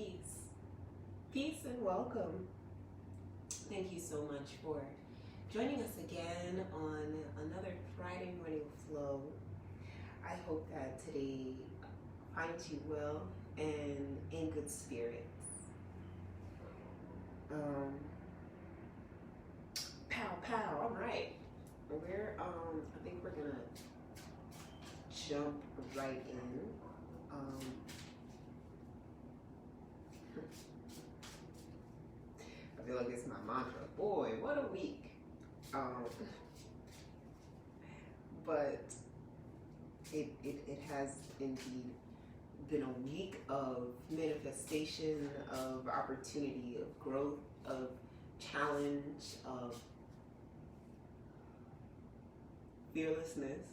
Peace. Peace and welcome. Thank you so much for joining us again on another Friday morning flow. I hope that today finds you well and in good spirits. Pow pow. All right. I think we're gonna jump right in. I feel like it's my mantra. Boy, what a week. But it has indeed been a week of manifestation, of opportunity, of growth, of challenge, of fearlessness,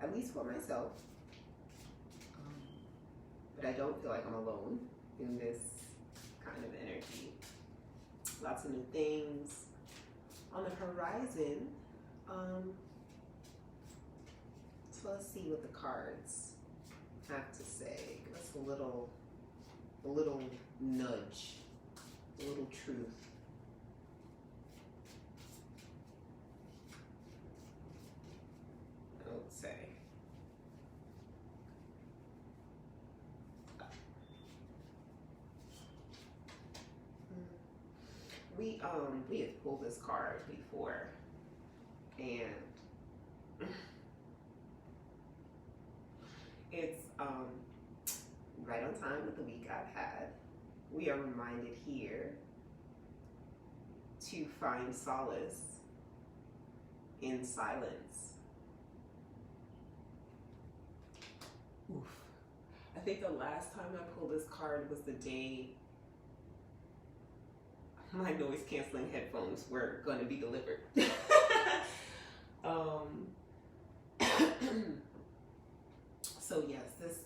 at least for myself. But I don't feel like I'm alone in this kind of energy. Lots of new things on the horizon. So let's see what the cards have to say. Give us a little nudge, a little truth. I would say. We have pulled this card before, and it's right on time with the week I've had. We are reminded here to find solace in silence. Oof. I think the last time I pulled this card was the day my noise canceling headphones were going to be delivered. So yes, this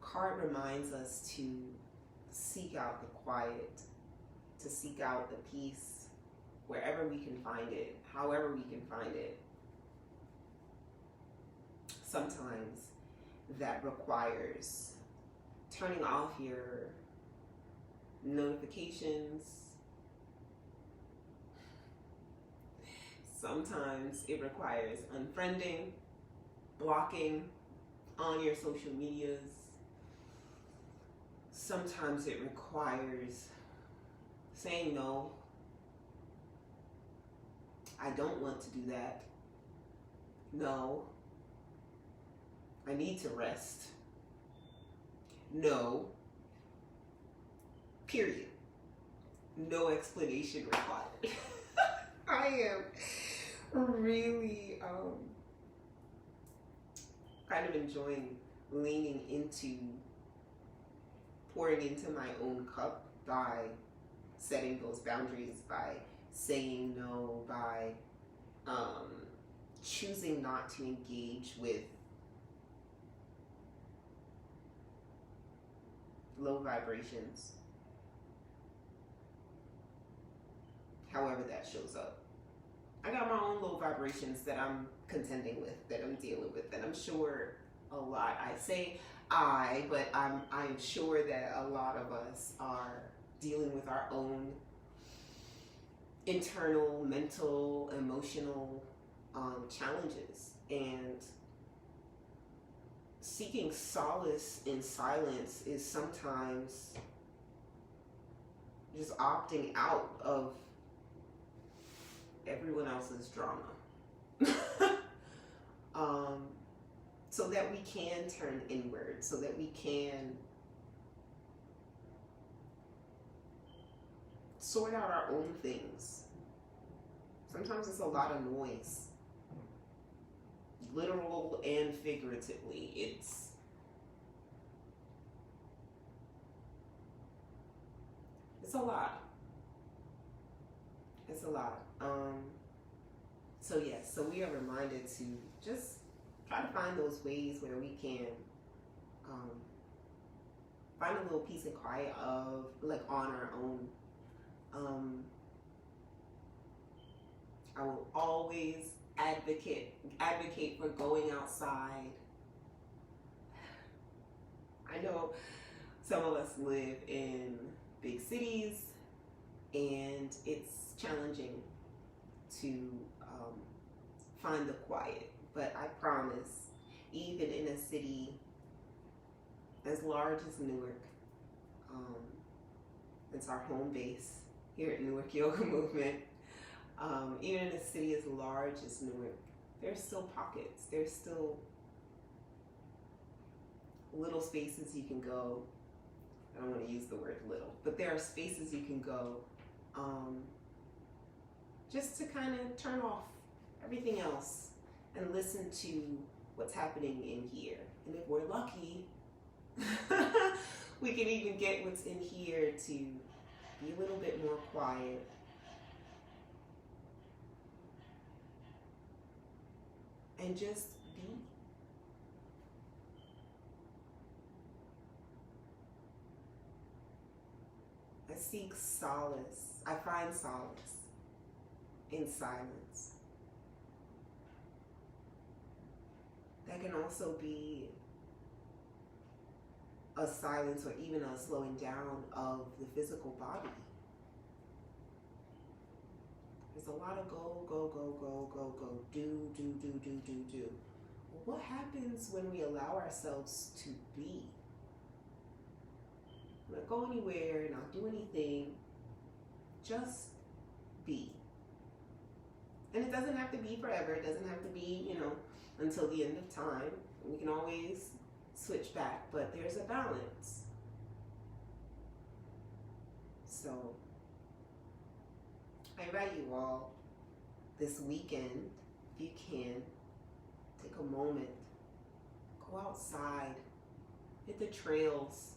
card reminds us to seek out the quiet, to seek out the peace wherever we can find it, however we can find it. Sometimes that requires turning off your notifications. Sometimes it requires unfriending, blocking on your social medias. Sometimes it requires saying no. I don't want to do that. No. I need to rest. No. Period. No explanation required. I am really kind of enjoying leaning into pouring into my own cup by setting those boundaries, by saying no, by choosing not to engage with low vibrations, however that shows up. I got my own low vibrations that I'm contending with, that I'm dealing with, that I'm sure a lot, I say I, but I'm sure that a lot of us are dealing with our own internal, mental, emotional challenges. And seeking solace in silence is sometimes just opting out of everyone else's drama. So that we can turn inward, so that we can sort out our own things. Sometimes it's a lot of noise, literal and figuratively. It's a lot. It's a lot. So yes, so we are reminded to just try to find those ways where we can find a little peace and quiet of, like, on our own. I will always advocate for going outside. I know Some of us live in big cities, and it's challenging to find the quiet. But I promise, even in a city as large as Newark, it's our home base here at Newark Yoga Movement. Even in a city as large as Newark, there's still pockets. There's still little spaces you can go. I don't want to use the word little, but there are spaces you can go just to kind of turn off everything else and listen to what's happening in here. And if we're lucky, we can even get what's in here to be a little bit more quiet. And just be. I seek solace. I find solace in silence. That can also be a silence or even a slowing down of the physical body. There's a lot of go, go, go, go, go, go, do. Well, what happens when we allow ourselves to be? Not go anywhere, not do anything, just be. And it doesn't have to be forever. It doesn't have to be, until the end of time. We can always switch back, but there's a balance. So I invite you all this weekend, if you can, take a moment, go outside, hit the trails,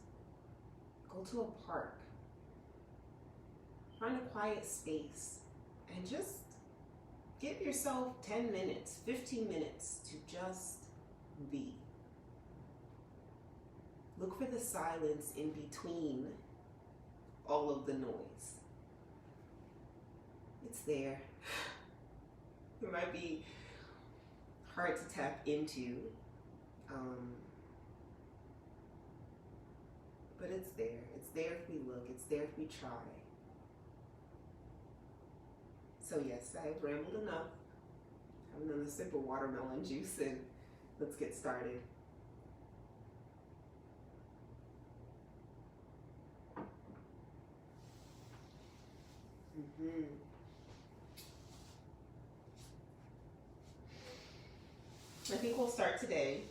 go to a park, find a quiet space, and just give yourself 10 minutes, 15 minutes to just be. Look for the silence in between all of the noise. It's there. It might be hard to tap into, but it's there. It's there if we look. It's there if we try. So yes, I've rambled enough. Have another sip of watermelon juice and let's get started. I think we'll start today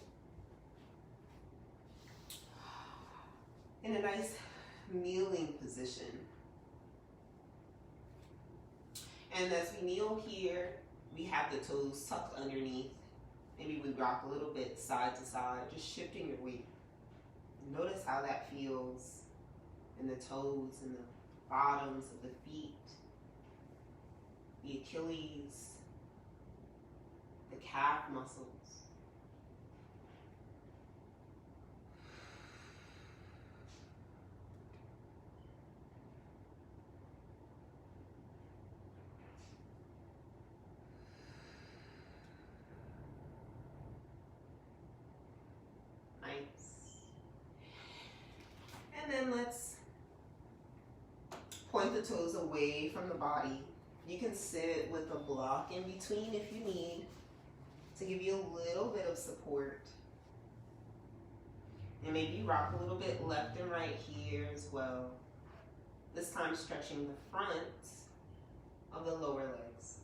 in a nice kneeling position. And as we kneel here, we have the toes tucked underneath. Maybe we rock a little bit side to side, just shifting your weight. Notice how that feels in the toes and the bottoms of the feet, the Achilles, the calf muscles. And then let's point the toes away from the body. You can sit with a block in between if you need to give you a little bit of support. And maybe rock a little bit left and right here as well. This time stretching the front of the lower legs.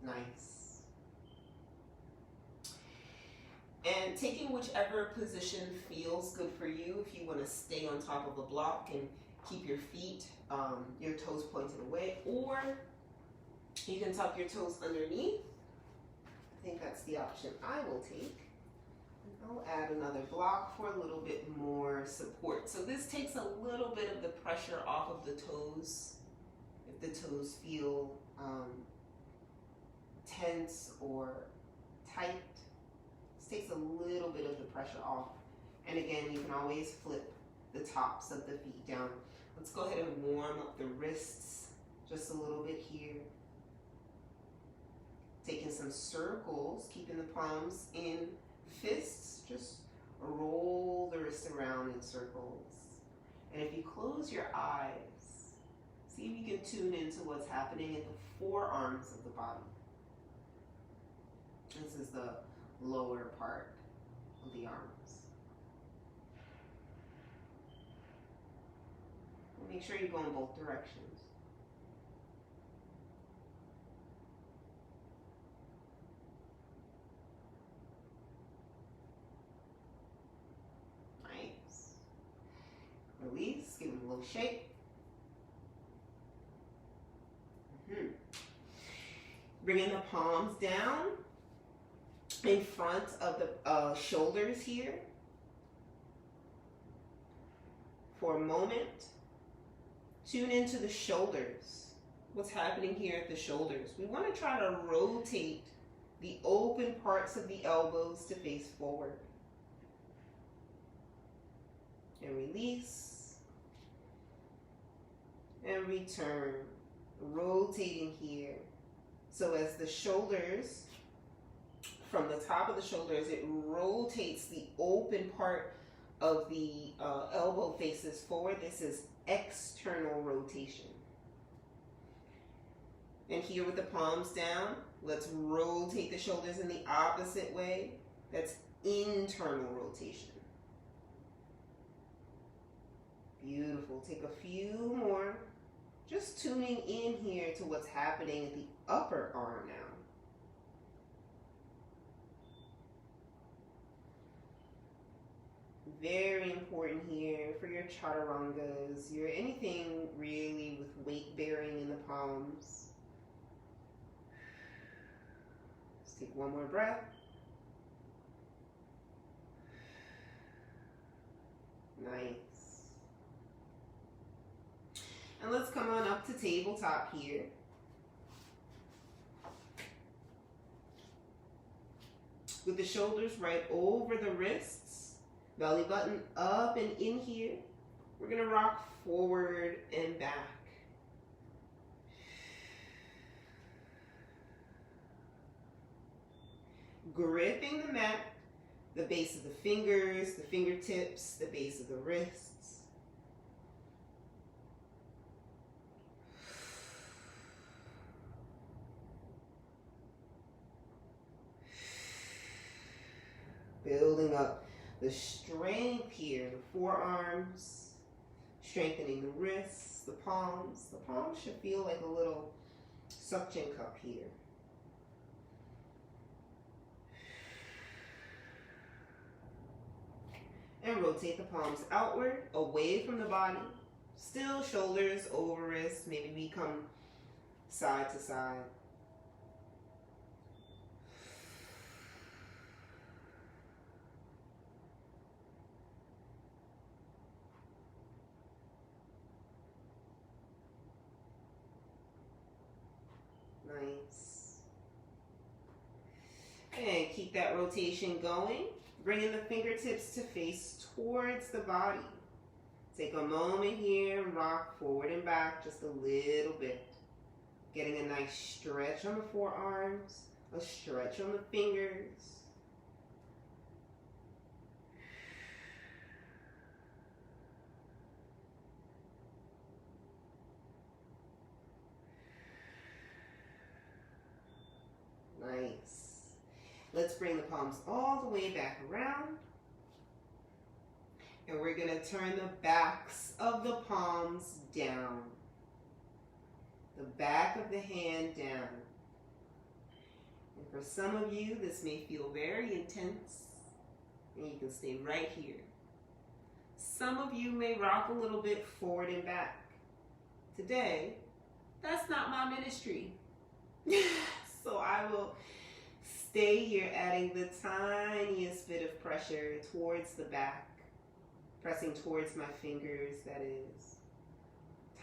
Nice. And taking whichever position feels good for you. If you want to stay on top of a block and keep your feet, your toes pointed away, or you can tuck your toes underneath. I think that's the option I will take. I'll add another block for a little bit more support. So this takes a little bit of the pressure off of the toes. If the toes feel tense or tight, this takes a little bit of the pressure off. And again, you can always flip the tops of the feet down. Let's go ahead and warm up the wrists just a little bit here. some circles, keeping the palms in fists. Just roll the wrists around in circles. And if you close your eyes, see if you can tune into what's happening in the forearms of the body. This is the lower part of the arms. Make sure you go in both directions. Nice. Release, give them a little shake. Bringing the palms down in front of the shoulders here for a moment. Tune into the shoulders. What's happening here at the shoulders? We want to try to rotate the open parts of the elbows to face forward. And release. And return. Rotating here. So as the shoulders, from the top of the shoulders, it rotates the open part of the elbow faces forward. This is external rotation. And here with the palms down, let's rotate the shoulders in the opposite way. That's internal rotation. Beautiful. Take a few more. Just tuning in here to what's happening at the upper arm now. Very important here for your chaturangas, your anything really with weight bearing in the palms. Let's take one more breath. Nice. And let's come on up to tabletop here. With the shoulders right over the wrists, belly button up and in here. We're going to rock forward and back. Gripping the mat, the base of the fingers, the fingertips, the base of the wrists. Building up the strength here, the forearms, strengthening the wrists, the palms. The palms should feel like a little suction cup here. And rotate the palms outward, away from the body. Still shoulders over wrists, maybe we come side to side. Nice. And keep that rotation going. Bringing the fingertips to face towards the body. Take a moment here and rock forward and back just a little bit. Getting a nice stretch on the forearms, a stretch on the fingers. Nice. Let's bring the palms all the way back around. And we're going to turn the backs of the palms down. The back of the hand down. And for some of you, this may feel very intense. And you can stay right here. Some of you may rock a little bit forward and back. Today, that's not my ministry. So I will stay here, adding the tiniest bit of pressure towards the back, pressing towards my fingers, that is.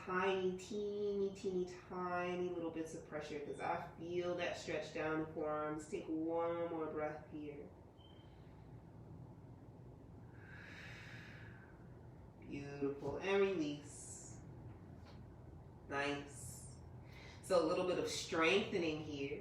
Tiny, teeny, tiny little bits of pressure because I feel that stretch down the forearms. Take one more breath here. Beautiful. And release. Nice. So a little bit of strengthening here.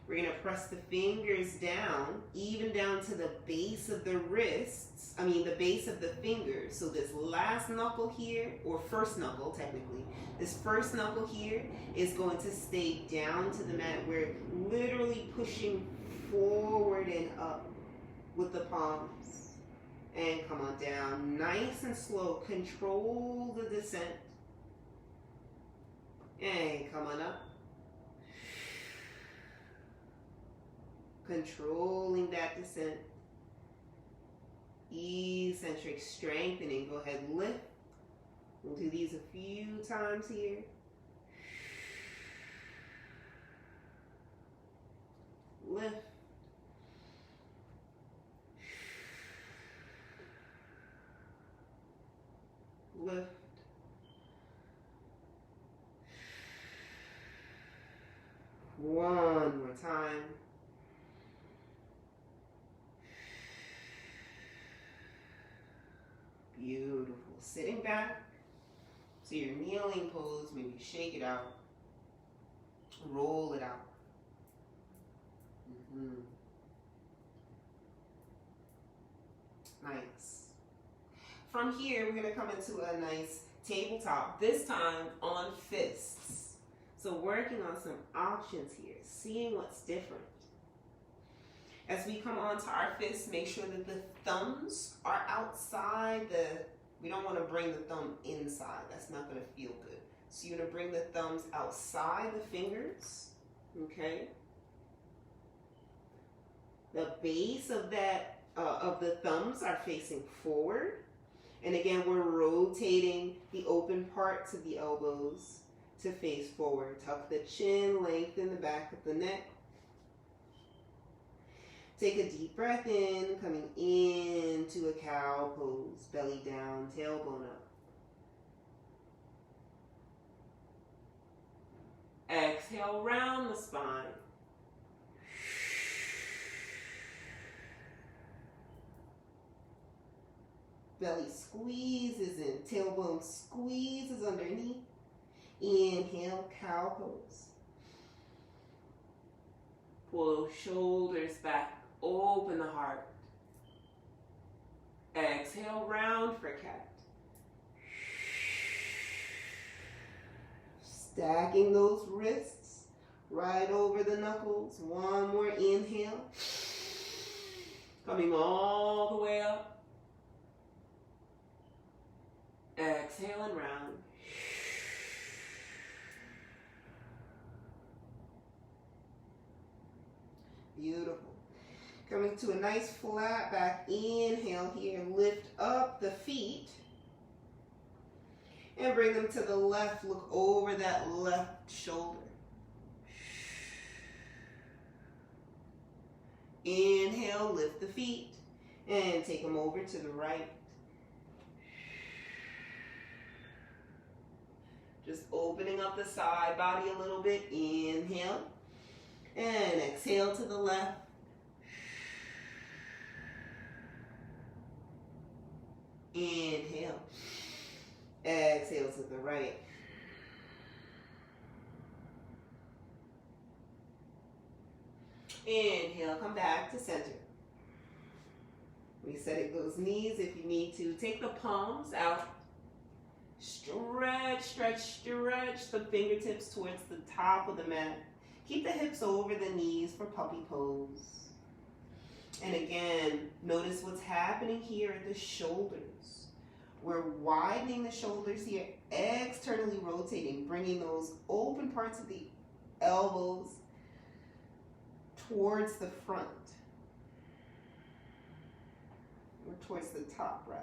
We're going to press the fingers down, even down to the base of the wrists. The base of the fingers. So this last knuckle here, or first knuckle technically, this first knuckle here is going to stay down to the mat. We're literally pushing forward and up with the palms. And come on down, nice and slow. Control the descent. And come on up. Controlling that descent. Eccentric strengthening. Go ahead, lift. We'll do these a few times here. Lift. Lift. One more time. Beautiful. Sitting back. So your kneeling pose, maybe shake it out. Roll it out. Nice. From here, we're going to come into a nice tabletop, this time on fists. So working on some options here, seeing what's different. As we come onto our fists, make sure that the thumbs are outside we don't want to bring the thumb inside. That's not going to feel good. So you're going to bring the thumbs outside the fingers, okay? The base of the thumbs are facing forward. And again, we're rotating the open parts of the elbows to face forward. Tuck the chin, lengthen the back of the neck. Take a deep breath in, coming into a cow pose. Belly down, tailbone up. Exhale, round the spine. Belly squeezes in, tailbone squeezes underneath. Inhale, cow pose. Pull those shoulders back, open the heart. Exhale, round for cat. Stacking those wrists right over the knuckles. One more inhale. Coming all the way up. Exhale and round. Beautiful. Coming to a nice flat back inhale here. Lift up the feet. And bring them to the left. Look over that left shoulder. Inhale, lift the feet. And take them over to the right. Just opening up the side body a little bit. Inhale. And exhale to the left. Inhale. Exhale to the right. Inhale, come back to center. Resetting those knees if you need to. Take the palms out. Stretch, stretch, stretch the fingertips towards the top of the mat. Keep the hips over the knees for puppy pose. And again, notice what's happening here at the shoulders. We're widening the shoulders here, externally rotating, bringing those open parts of the elbows towards the front. Or towards the top, rather.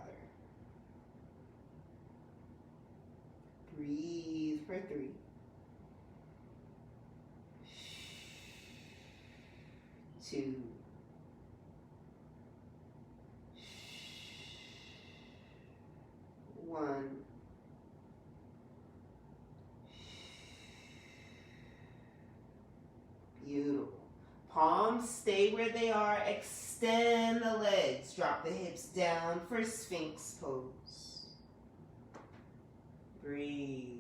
Breathe for 3. 2. 1. Beautiful. Palms stay where they are. Extend the legs. Drop the hips down for Sphinx pose. Breathe.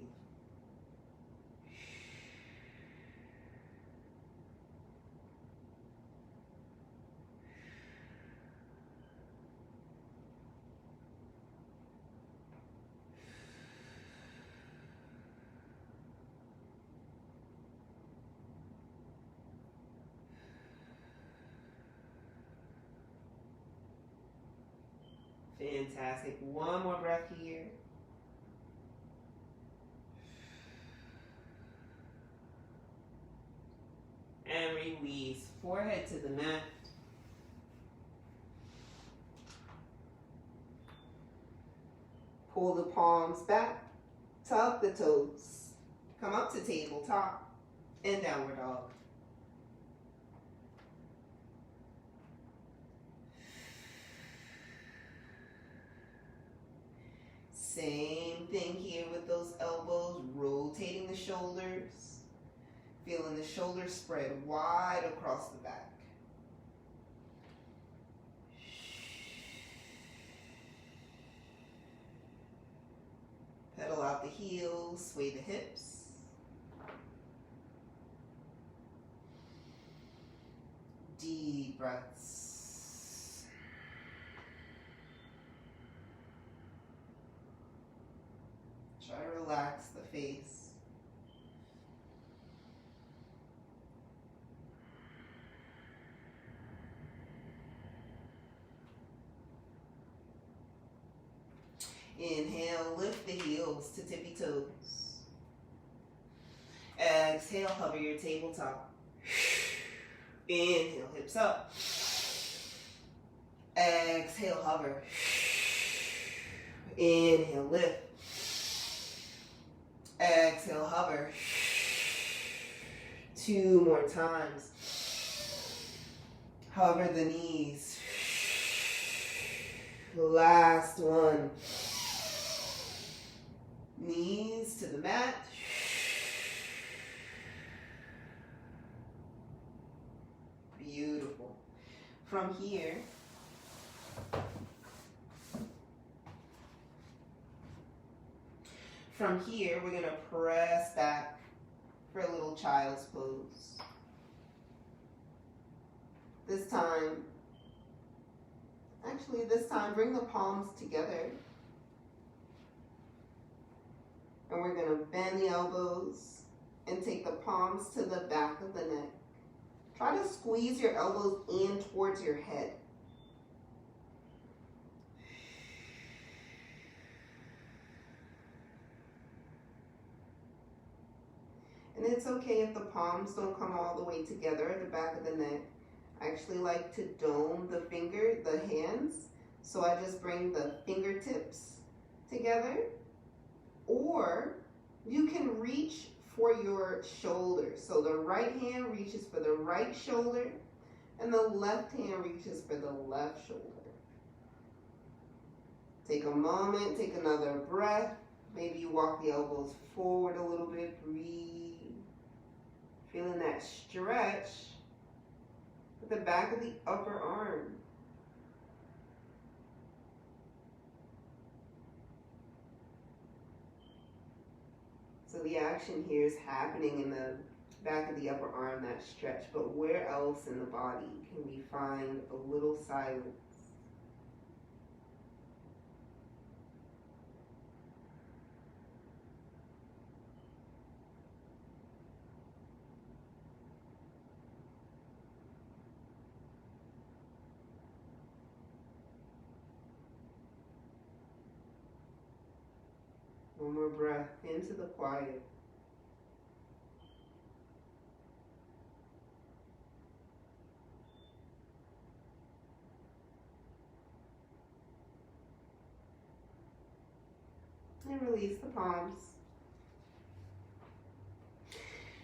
Fantastic. One more breath here. And release. Forehead to the mat. Pull the palms back. Tuck the toes. Come up to tabletop and downward dog. Same thing here with those elbows, rotating the shoulders, feeling the shoulders spread wide across the back. Pedal out the heels, sway the hips. Deep breaths. Try to relax the face. Inhale, lift the heels to tippy toes. Exhale, hover your tabletop. Inhale, hips up. Exhale, hover. Inhale, lift. Exhale, hover. 2 more times. Hover the knees. Last one. Knees to the mat. Beautiful. From here, we're going to press back for a little child's pose. This time, bring the palms together. And we're going to bend the elbows and take the palms to the back of the neck. Try to squeeze your elbows in towards your head. And it's okay if the palms don't come all the way together at the back of the neck. I actually like to dome the hands. So I just bring the fingertips together. Or you can reach for your shoulder. So the right hand reaches for the right shoulder and the left hand reaches for the left shoulder. Take a moment, take another breath. Maybe you walk the elbows forward a little bit, breathe. Feeling that stretch at the back of the upper arm. So the action here is happening in the back of the upper arm, that stretch, but where else in the body can we find a little silence? One more breath into the quiet. And release the palms.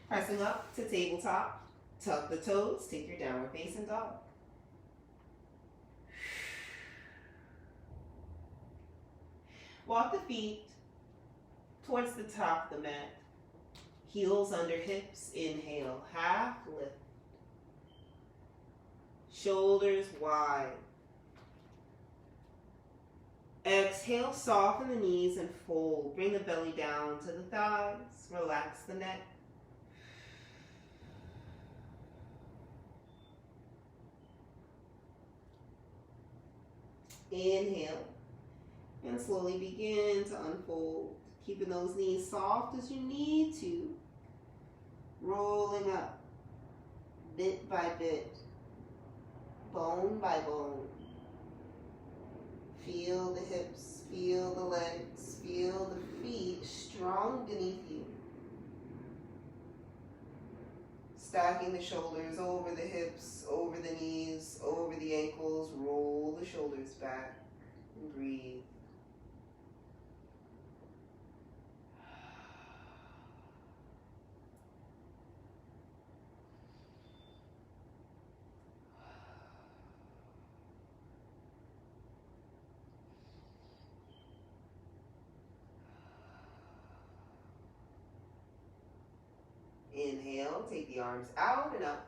Pressing up to tabletop. Tuck the toes. Take your downward facing dog. Walk the feet towards the top of the mat. Heels under hips. Inhale. Half lift. Shoulders wide. Exhale, soften the knees and fold. Bring the belly down to the thighs. Relax the neck. Inhale. And slowly begin to unfold. Keeping those knees soft as you need to. Rolling up. Bit by bit. Bone by bone. Feel the hips, feel the legs, feel the feet strong beneath you. Stacking the shoulders over the hips, over the knees, over the ankles. Roll the shoulders back and breathe. Inhale, take the arms out and up.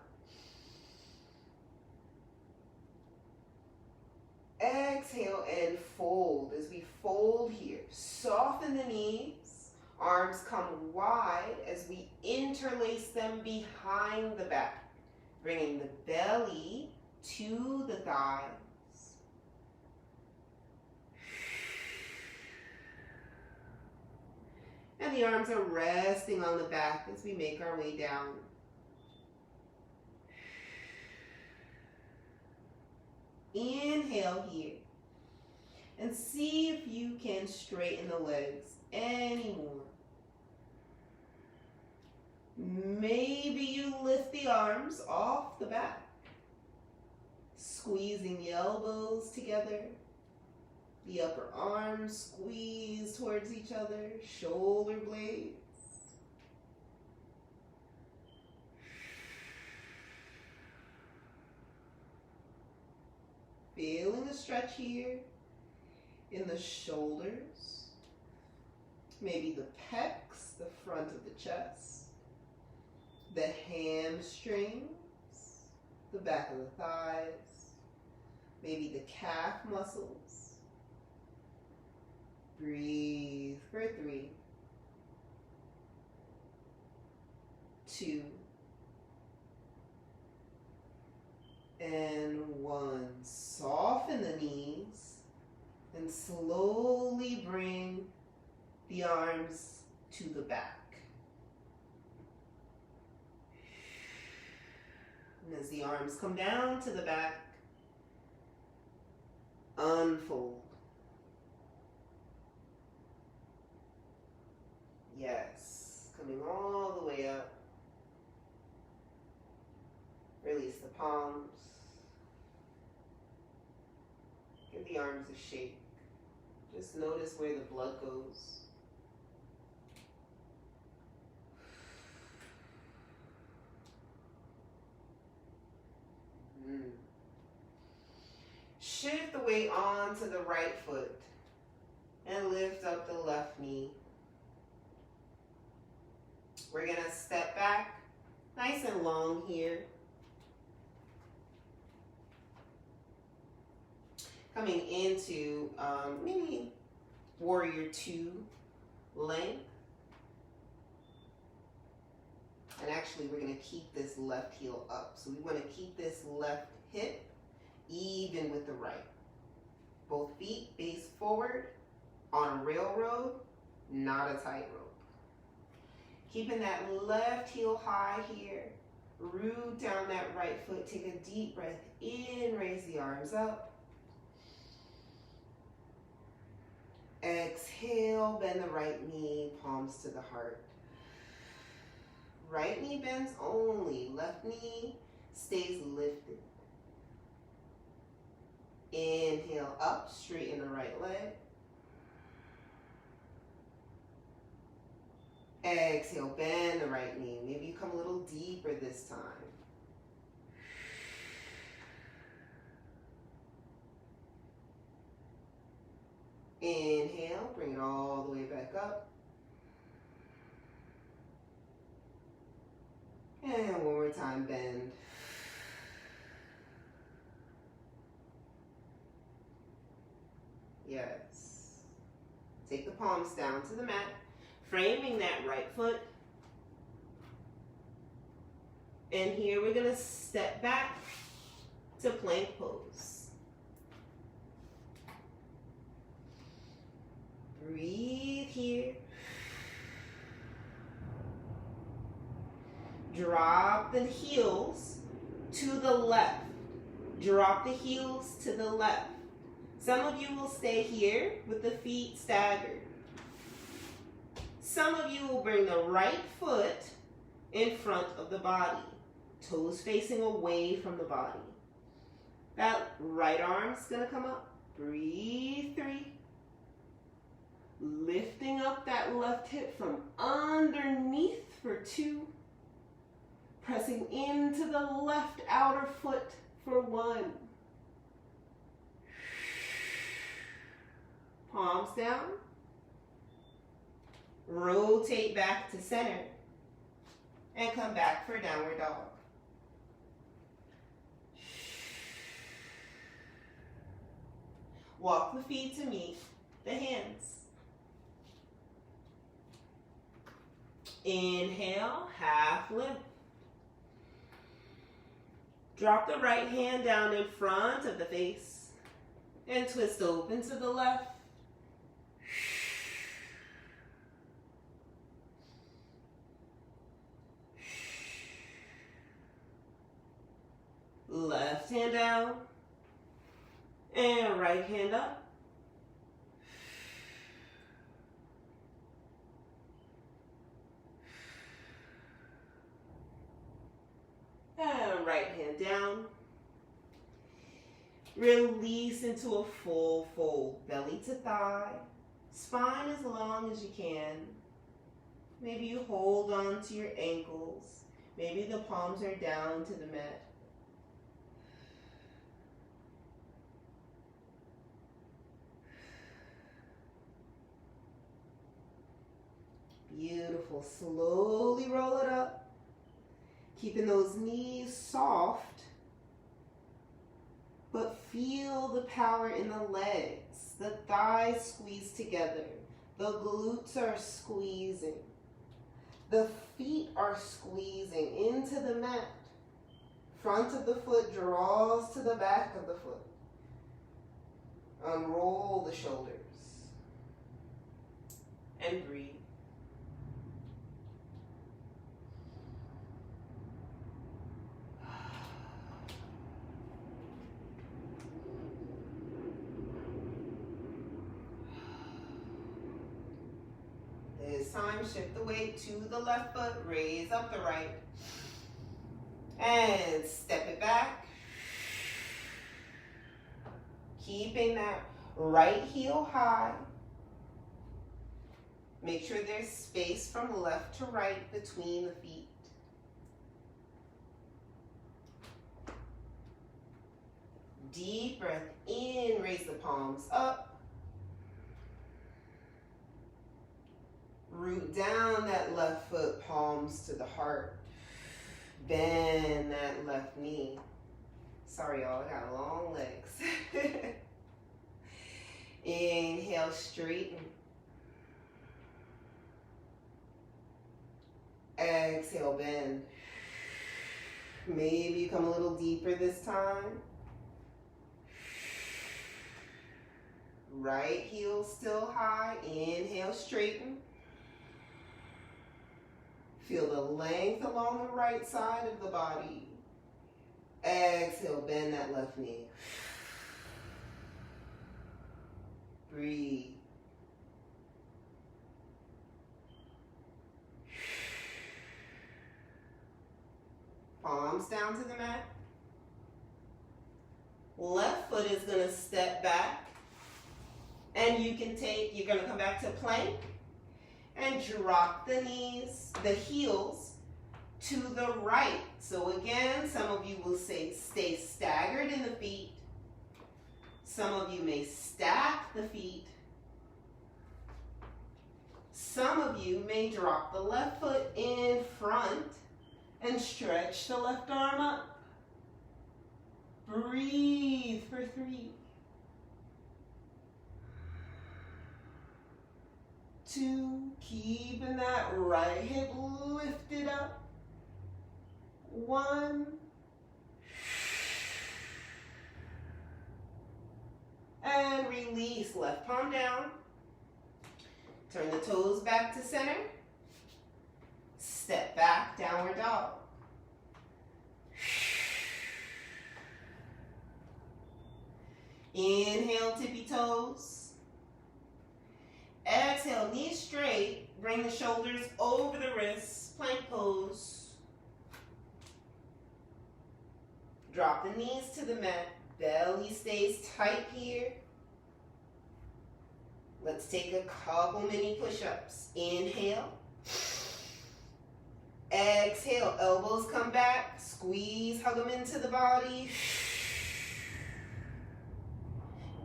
Exhale and fold. As we fold here, soften the knees. Arms come wide as we interlace them behind the back, bringing the belly to the thighs. And the arms are resting on the back as we make our way down. Inhale here. And see if you can straighten the legs anymore. Maybe you lift the arms off the back. Squeezing the elbows together. The upper arms squeeze towards each other, shoulder blades. Feeling the stretch here in the shoulders, maybe the pecs, the front of the chest, the hamstrings, the back of the thighs, maybe the calf muscles. Breathe for 3, 2, and 1. Soften the knees and slowly bring the arms to the back. And as the arms come down to the back, unfold. Yes, coming all the way up. Release the palms. Give the arms a shake. Just notice where the blood goes. Shift the weight onto the right foot and lift up the left knee. We're going to step back nice and long here. Coming into maybe warrior 2 length. And actually we're going to keep this left heel up. So we want to keep this left hip even with the right. Both feet face forward on a railroad, not a tightrope. Keeping that left heel high here. Root down that right foot. Take a deep breath in. Raise the arms up. Exhale. Bend the right knee. Palms to the heart. Right knee bends only. Left knee stays lifted. Inhale up. Straighten the right leg. Exhale, bend the right knee. Maybe you come a little deeper this time. Inhale, bring it all the way back up. And one more time, bend. Yes. Take the palms down to the mat. Framing that right foot. And here we're going to step back to plank pose. Breathe here. Drop the heels to the left. Drop the heels to the left. Some of you will stay here with the feet staggered. Some of you will bring the right foot in front of the body, toes facing away from the body. That right arm's gonna come up. Breathe, 3. Lifting up that left hip from underneath for 2. Pressing into the left outer foot for 1. Palms down. Rotate back to center. And come back for downward dog. Walk the feet to meet the hands. Inhale, half lift. Drop the right hand down in front of the face and twist open to the left. Left hand down and right hand up. And right hand down. Release into a full fold, belly to thigh, spine as long as you can. Maybe you hold on to your ankles. Maybe the palms are down to the mat. Beautiful. Slowly roll it up. Keeping those knees soft, but feel the power in the legs. The thighs squeeze together. The glutes are squeezing. The feet are squeezing into the mat. Front of the foot draws to the back of the foot. Unroll the shoulders. And breathe. This time, shift the weight to the left foot, raise up the right, and step it back. Keeping that right heel high. Make sure there's space from left to right between the feet. Deep breath in, raise the palms up. Root down that left foot, palms to the heart. Bend that left knee. Sorry, y'all, I got long legs. Inhale, straighten. Exhale, bend. Maybe you come a little deeper this time. Right heel still high. Inhale, straighten. Feel the length along the right side of the body. Exhale, bend that left knee. Breathe. Palms down to the mat. Left foot is going to step back. And you're going to come back to plank. And drop the knees, the heels, to the right. So again, some of you will stay staggered in the feet. Some of you may stack the feet. Some of you may drop the left foot in front and stretch the left arm up. Breathe for 3. 2, keeping that right hip lifted up. 1. And release, left palm down. Turn the toes back to center. Step back, downward dog. Inhale, tippy toes. Exhale, knees straight. Bring the shoulders over the wrists. Plank pose. Drop the knees to the mat. Belly stays tight here. Let's take a couple mini push-ups. Inhale. Exhale, elbows come back. Squeeze, hug them into the body.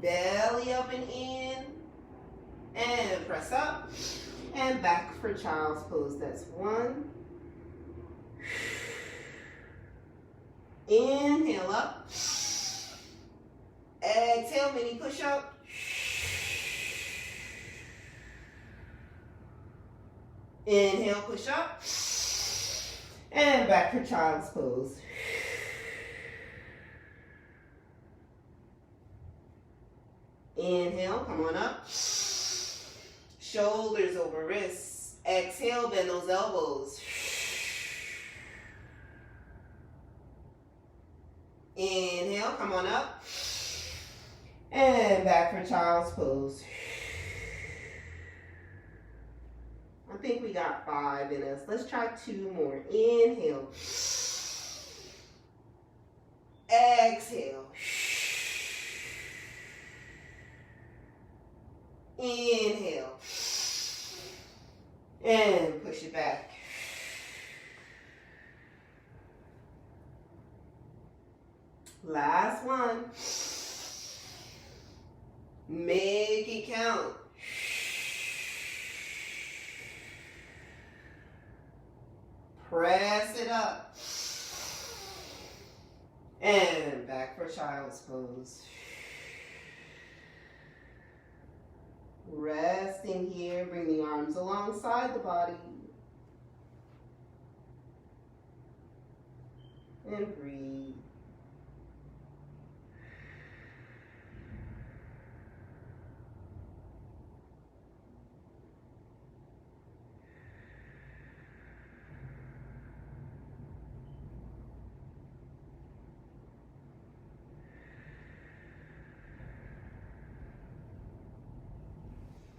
Belly up and in. And press up. And back for child's pose. That's 1. Inhale up. Exhale, mini push-up. Inhale, push up. And back for child's pose. Inhale, come on up. Shoulders over wrists. Exhale, bend those elbows. Inhale, come on up. And back for child's pose. I think we got 5 in us. Let's try 2 more. Inhale. Exhale. Inhale. And push it back. Last one. Make it count. Press it up. And back for child's pose. Resting here, bring the arms alongside the body. And breathe.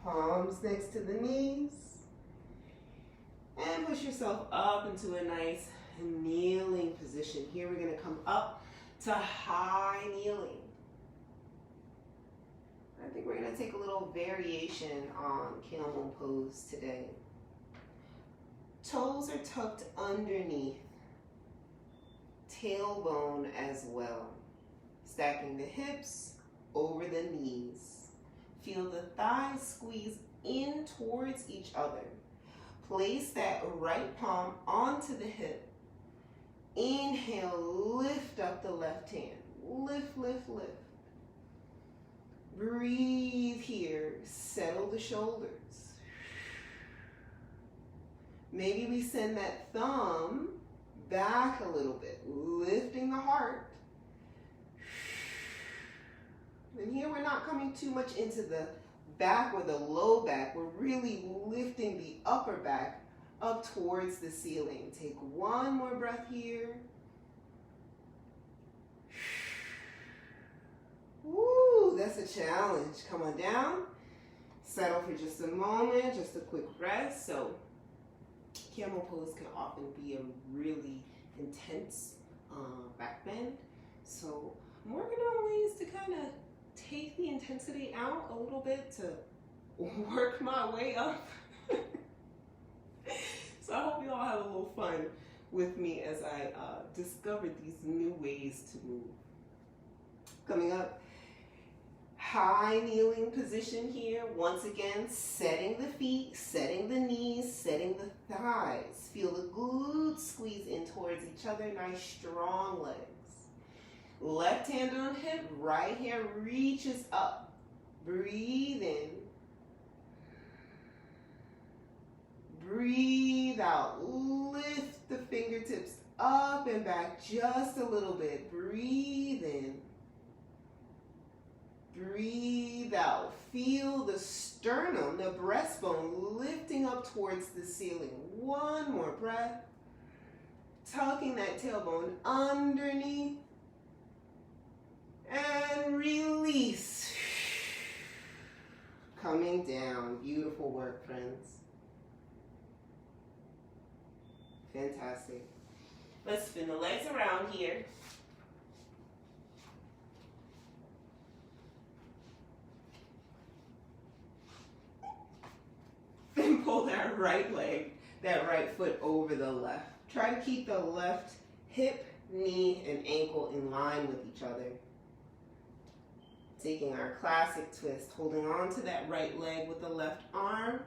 Palms next to the knees. And push yourself up into a nice kneeling position. Here we're going to come up to high kneeling. I think we're going to take a little variation on camel pose today. Toes are tucked underneath. Tailbone as well. Stacking the hips over the knees. Feel the thighs squeeze in towards each other. Place that right palm onto the hip. Inhale, lift up the left hand. Lift, lift, lift. Breathe here. Settle the shoulders. Maybe we send that thumb back a little bit, lifting the heart. And here we're not coming too much into the back or the low back. We're really lifting the upper back up towards the ceiling. Take one more breath here. Woo, that's a challenge. Come on down. Settle for just a moment, just a quick rest. So camel pose can often be a really intense back bend. So I'm working on ways to kind of take the intensity out a little bit to work my way up. So I hope you all have a little fun with me as I discover these new ways to move. Coming up, high kneeling position here. Once again, setting the feet, setting the knees, setting the thighs. Feel the glutes squeeze in towards each other. Nice strong legs. Left hand on hip, right hand reaches up. Breathe in. Breathe out. Lift the fingertips up and back just a little bit. Breathe in. Breathe out. Feel the sternum, the breastbone lifting up towards the ceiling. One more breath. Tucking that tailbone underneath. And release. Coming down. Beautiful work, friends. Fantastic. Let's spin the legs around here. And pull that right leg, that right foot over the left. Try to keep the left hip, knee, and ankle in line with each other. Taking our classic twist, holding on to that right leg with the left arm.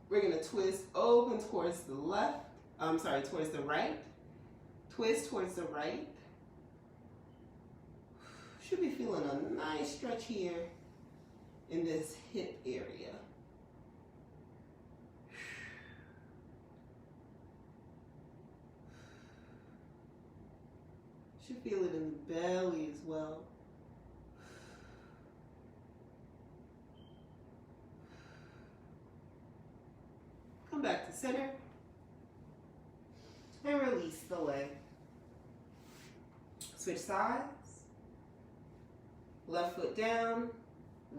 We're gonna twist open towards the left, towards the right. Twist towards the right. Should be feeling a nice stretch here in this hip area. Should feel it in the belly as well. Come back to center and release the leg. Switch sides. Left foot down,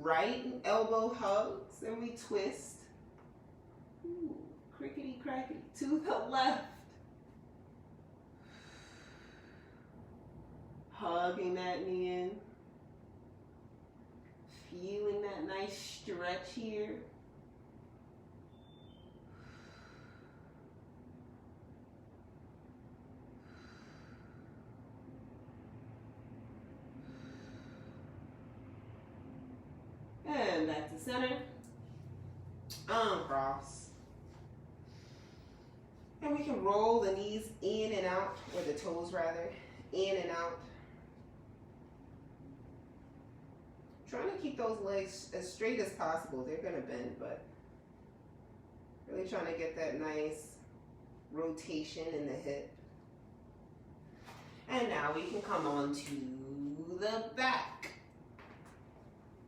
right elbow hugs, and we twist. Ooh, crickety crackety to the left. Hugging that knee in. Feeling that nice stretch here. And back to center. Uncross. And we can roll the knees in and out, or the toes rather, in and out. Trying to keep those legs as straight as possible. They're going to bend, but really trying to get that nice rotation in the hip. And now we can come on to the back.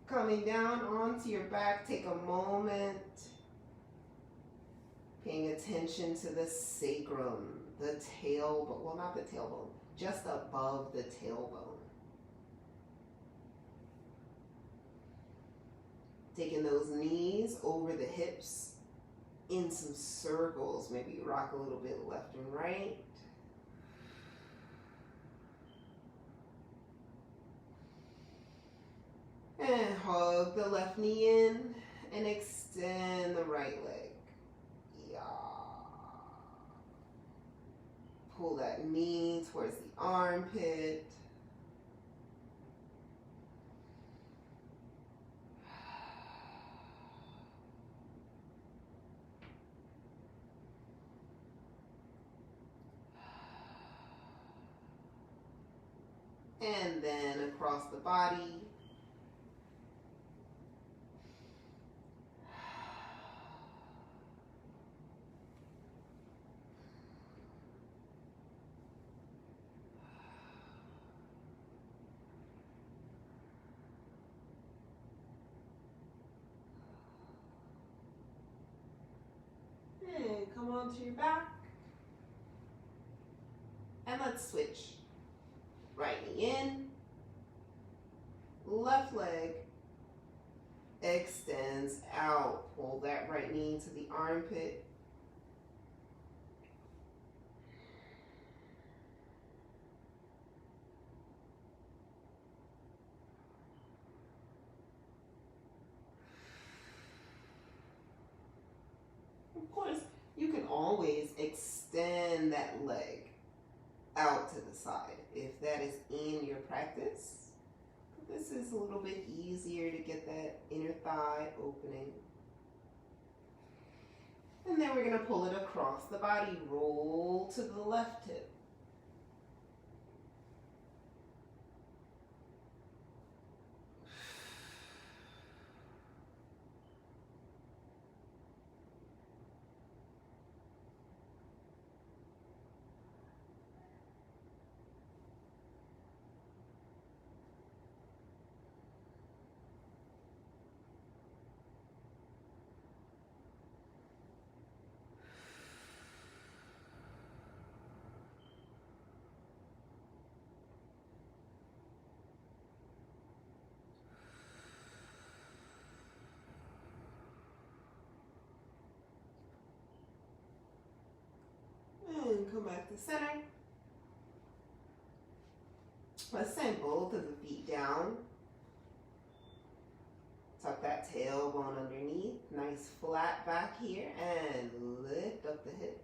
Coming down onto your back, take a moment. Paying attention to the sacrum, the tailbone, well not the tailbone, just above the tailbone. Taking those knees over the hips in some circles. Maybe rock a little bit left and right. And hug the left knee in and extend the right leg. Yeah. Pull that knee towards the armpit. And then across the body. And come onto your back. And let's switch. Right knee in, left leg extends out. Pull that right knee to the armpit. Of course, you can always extend that leg out to the side if that is in your practice. This is a little bit easier to get that inner thigh opening. And then we're going to pull it across the body, roll to the left hip. and come back to center. Let's send both of the feet down. Tuck that tailbone underneath. Nice flat back here. And lift up the hips.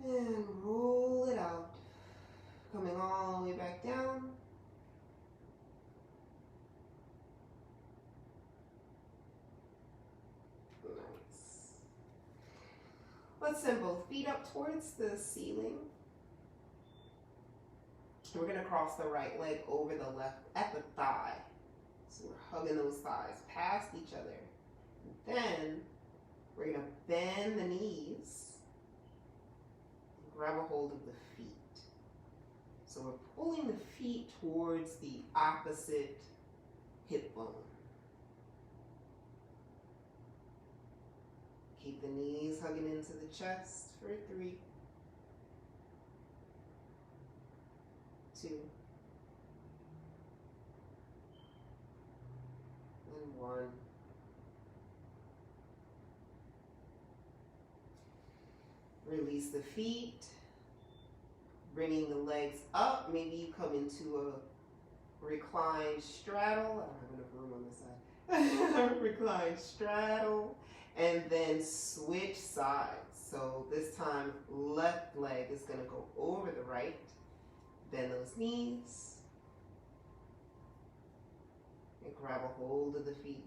And roll it out. Coming all the way back down. Nice. Let's send both feet up towards the ceiling. We're going to cross the right leg over the left at the thigh. So we're hugging those thighs past each other. And then we're going to bend the knees. Grab a hold of the feet. So we're pulling the feet towards the opposite hip bone. Keep the knees hugging into the chest for 3, 2, and 1. Release the feet, bringing the legs up. Maybe you come into a reclined straddle. I don't have enough room on this side. Reclined straddle, and then switch sides. So this time, left leg is going to go over the right. Bend those knees, and grab a hold of the feet.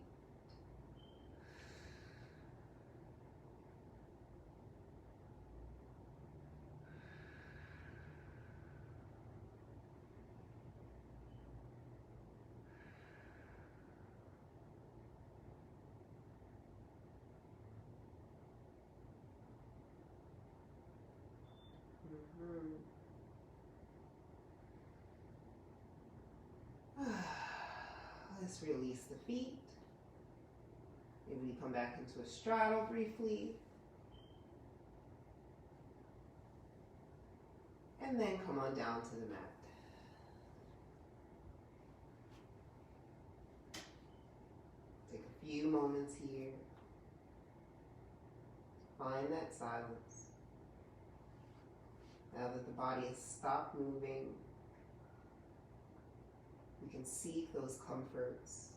Let's release the feet. Maybe we come back into a straddle briefly. And then come on down to the mat. Take a few moments here. Find that silence. Now that the body has stopped moving, we can seek those comforts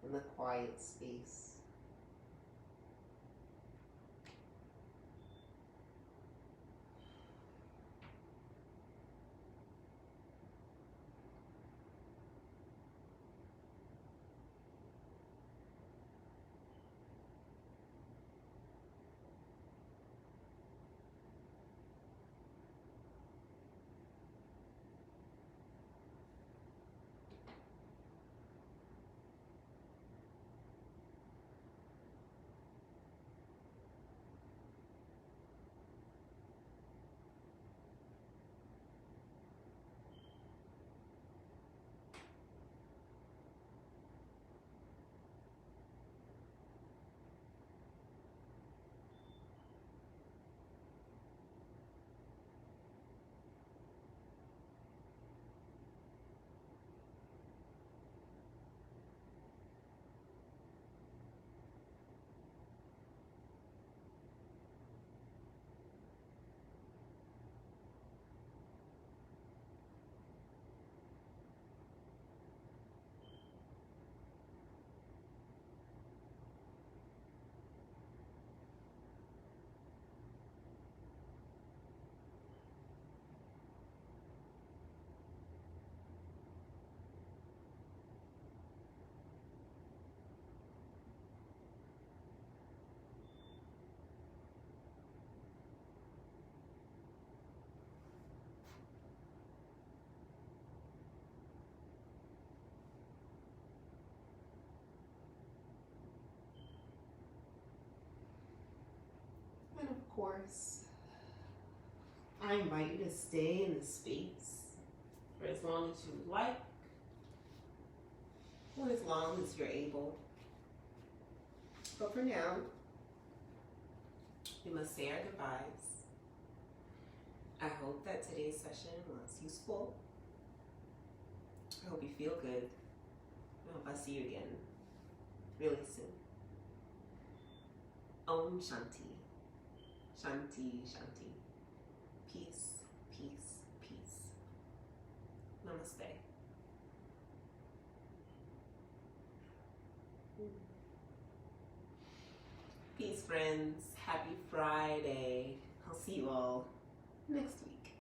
in the quiet space. And of course, I invite you to stay in the space for as long as you would like, or as long as you're able. But for now, we must say our goodbyes. I hope that today's session was useful. I hope you feel good. I hope I see you again really soon. Om Shanti. Shanti, Shanti. Peace, peace, peace. Namaste. Peace, friends. Happy Friday. I'll see you all next week.